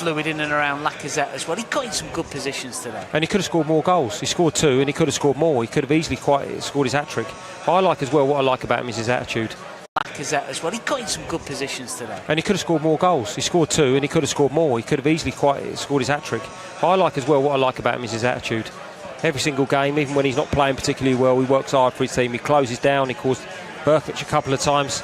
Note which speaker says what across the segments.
Speaker 1: fluid in and around Lacazette as well. He got in some good positions today.
Speaker 2: And he could have scored more goals. He scored 2 and he could have scored more. He could have easily scored his hat-trick. But I like as well, what I like about him is his attitude.
Speaker 1: Lacazette as well. He got in some good positions today.
Speaker 2: And he could have scored more goals. He scored 2 and he could have scored more. He could have easily scored his hat-trick. But I like as well, what I like about him is his attitude. Every single game, even when he's not playing particularly well, he works hard for his team. He closes down. He caused Burkic a couple of times.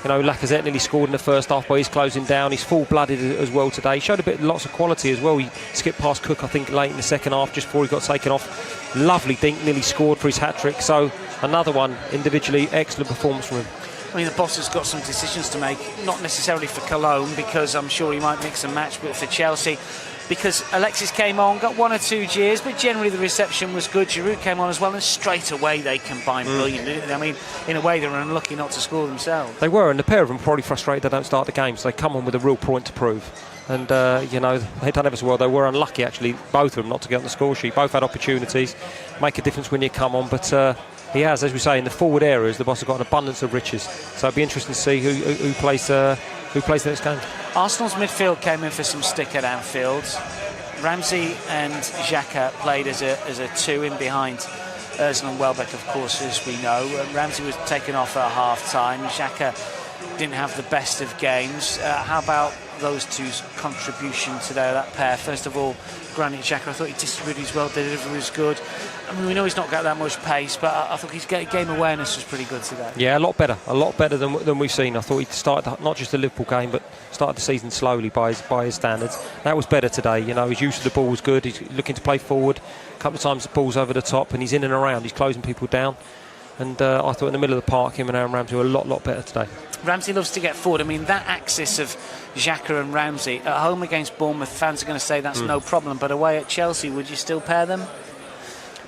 Speaker 2: You know, Lacazette nearly scored in the first half, but he's closing down. He's full-blooded as well today. He showed lots of quality as well. He skipped past Cook, I think, late in the second half, just before he got taken off. Lovely dink, nearly scored for his hat-trick. So another one, individually, excellent performance from him.
Speaker 1: I mean, the boss has got some decisions to make, not necessarily for Cologne, because I'm sure he might mix and match, but for Chelsea, because Alexis came on, got 1 or 2 jeers, but generally the reception was good. Giroud came on as well, and straight away they combined brilliantly, didn't they? I mean, in a way they were unlucky not to score themselves.
Speaker 2: They were, and the pair of them are probably frustrated they don't start the game, so they come on with a real point to prove. And, you know, they've done ever so well. They were unlucky, actually, both of them, not to get on the score sheet. Both had opportunities, make a difference when you come on, but he has, as we say, in the forward areas, the boss has got an abundance of riches. So it'll be interesting to see who plays the next game.
Speaker 1: Arsenal's midfield came in for some stick at Anfield. Ramsey and Xhaka played as a 2 in behind Ozil and Welbeck, of course, as we know. Ramsey was taken off at half-time. Xhaka didn't have the best of games. How about those two's contribution today, that pair? First of all, Granit Xhaka, I thought he distributed his well, the delivery was good. I mean, we know he's not got that much pace, but I thought his game awareness was pretty good today.
Speaker 2: Yeah, a lot better than we've seen. I thought he started not just the Liverpool game, but started the season slowly by his standards. That was better today. You know, his use of the ball was good. He's looking to play forward. A couple of times the ball's over the top, and he's in and around. He's closing people down. And I thought in the middle of the park, him and Aaron Ramsey were a lot better today.
Speaker 1: Ramsey loves to get forward. I mean, that axis of Xhaka and Ramsey at home against Bournemouth, fans are going to say that's no problem. But away at Chelsea, would you still pair them?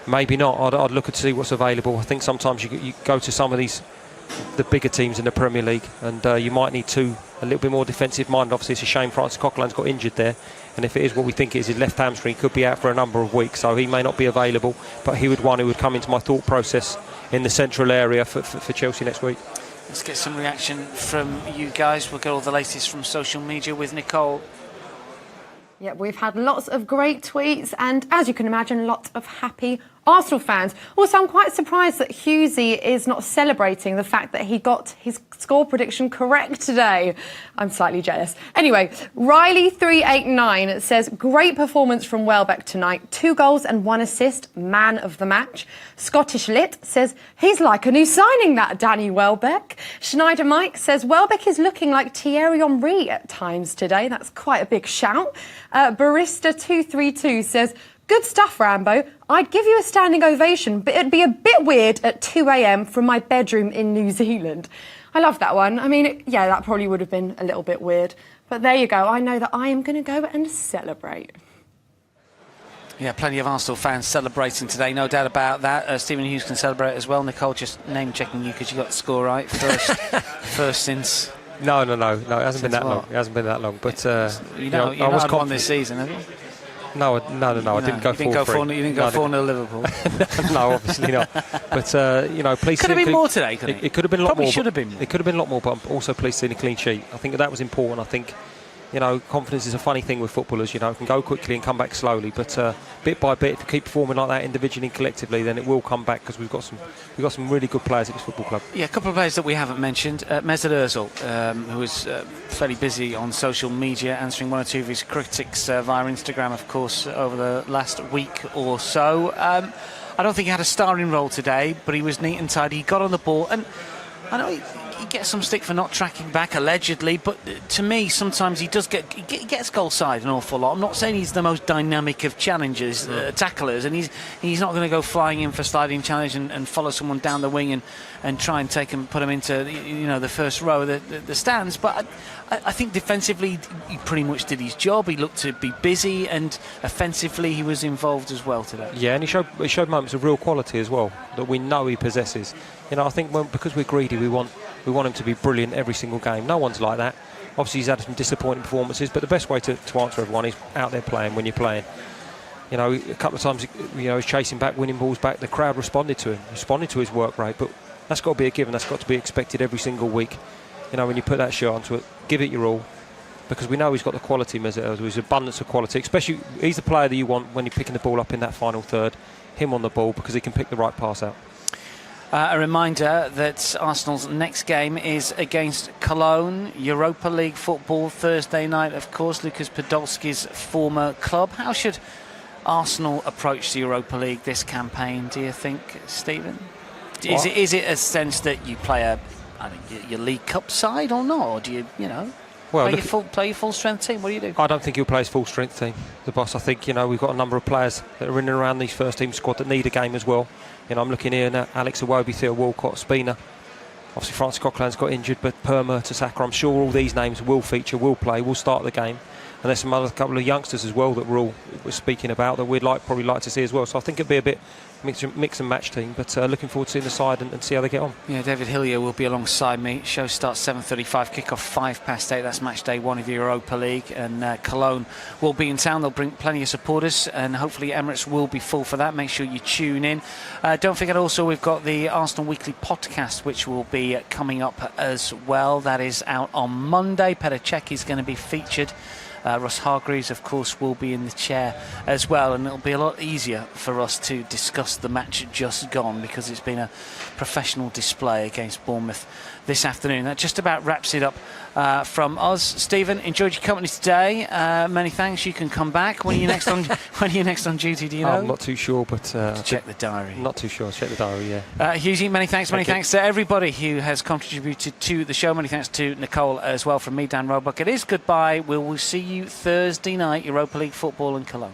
Speaker 2: Maybe not. I'd look to see what's available. I think sometimes you go to some of the bigger teams in the Premier League, and you might need a little bit more defensive minded. Obviously, it's a shame Francis Coquelin's got injured there, and if it is what we think it is, his left hamstring, he could be out for a number of weeks, so he may not be available. But he would come into my thought process in the central area for Chelsea next week.
Speaker 1: Let's get some reaction from you guys. We'll get all the latest from social media with Nicole.
Speaker 3: Yeah, we've had lots of great tweets and, as you can imagine, lots of happy Arsenal fans. Also, I'm quite surprised that Hughesy is not celebrating the fact that he got his score prediction correct today. I'm slightly jealous. Anyway, Riley389 says, great performance from Welbeck tonight. 2 goals and 1 assist, man of the match. Scottish Lit says, he's like a new signing, that Danny Welbeck. Schneider Mike says, Welbeck is looking like Thierry Henry at times today. That's quite a big shout. Barista232 says, good stuff, Rambo. I'd give you a standing ovation, but it'd be a bit weird at 2 a.m. from my bedroom in New Zealand. I love that one. I mean, yeah, that probably would have been a little bit weird. But there you go. I know that I am going to go and celebrate.
Speaker 1: Yeah, plenty of Arsenal fans celebrating today, no doubt about that. Stephen Hughes can celebrate as well. Nicole, just name-checking you because you got the score right first since...
Speaker 2: No, it hasn't been that long. It hasn't been that long. But,
Speaker 1: you've not won this season, have you?
Speaker 2: No, I didn't go 4-3.
Speaker 1: You didn't go 4-0 Liverpool.
Speaker 2: No, obviously not. But please.
Speaker 1: Could have been more today.
Speaker 2: It could have been a lot more.
Speaker 1: Probably should have been.
Speaker 2: It could have been a lot more. But I'm also pleased to see a clean sheet. I think that was important. I think, confidence is a funny thing with footballers. It can go quickly and come back slowly. But bit by bit, if you keep performing like that individually and collectively, then it will come back because we've got some really good players at this football club. Yeah,
Speaker 1: a couple of players that we haven't mentioned. Mesut Ozil, who was fairly busy on social media, answering one or two of his critics via Instagram, of course, over the last week or so. I don't think he had a starring role today, but he was neat and tidy. He got on the ball, and I know he gets some stick for not tracking back, allegedly, but to me, sometimes he gets goal side an awful lot. I'm not saying he's the most dynamic of challengers, tacklers, and he's not going to go flying in for sliding challenge and follow someone down the wing and try and put him into the first row of the stands. But I think defensively he pretty much did his job. He looked to be busy, and offensively he was involved as well today. Yeah,
Speaker 2: and he showed moments of real quality as well that we know he possesses. I think because we're greedy, we want him to be brilliant every single game. No one's like that. Obviously, he's had some disappointing performances, but the best way to answer everyone is out there playing when you're playing. A couple of times, he's chasing back, winning balls back. The crowd responded to his work rate, but that's got to be a given. That's got to be expected every single week. When you put that shirt onto it, give it your all. because we know he's got the quality, Mesut Ozil. He's abundance of quality, especially he's the player that you want when you're picking the ball up in that final third. Him on the ball, because he can pick the right pass out.
Speaker 1: A reminder that Arsenal's next game is against Cologne, Europa League football, Thursday night, of course, Lukas Podolski's former club. How should Arsenal approach the Europa League this campaign, do you think, Stephen? Is it a sense that you play your League Cup side or not? Or do you play your full strength team? What do you do?
Speaker 2: I don't think he'll play his full strength team, the boss. I think, we've got a number of players that are in and around these first team squad that need a game as well. I'm looking here now, Alex Iwobi, Theo Walcott, Spina. Obviously Francis Coquelin's got injured, but Perma, Mertesacker, I'm sure all these names will feature, will play, will start the game. And there's some other couple of youngsters as well that we're speaking about that we'd probably like to see as well. So I think it'd be a bit mix and match team, but looking forward to seeing the side and see how they get on.
Speaker 1: Yeah, David Hillier will be alongside me. Show starts 7:35, kick-off 8:05. That's match day 1 of the Europa League, and Cologne will be in town. They'll bring plenty of supporters, and hopefully Emirates will be full for that. Make sure you tune in. Don't forget also we've got the Arsenal Weekly podcast, which will be coming up as well. That is out on Monday. Petr Cech is going to be featured. Ross Hargreaves, of course, will be in the chair as well, and it'll be a lot easier for us to discuss the match just gone, because it's been a professional display against Bournemouth this afternoon. That just about wraps it up from us. Stephen, enjoyed your company today. Many thanks. You can come back. When are you next on? When are you next on duty? Do you know?
Speaker 2: I'm not too sure, but
Speaker 1: check the diary.
Speaker 2: Not too sure. Check the diary. Yeah.
Speaker 1: Hughesy, many thanks. Many thanks to everybody who has contributed to the show. Many thanks to Nicole as well. From me, Dan Roebuck. It is goodbye. We will see you Thursday night. Europa League football in Cologne.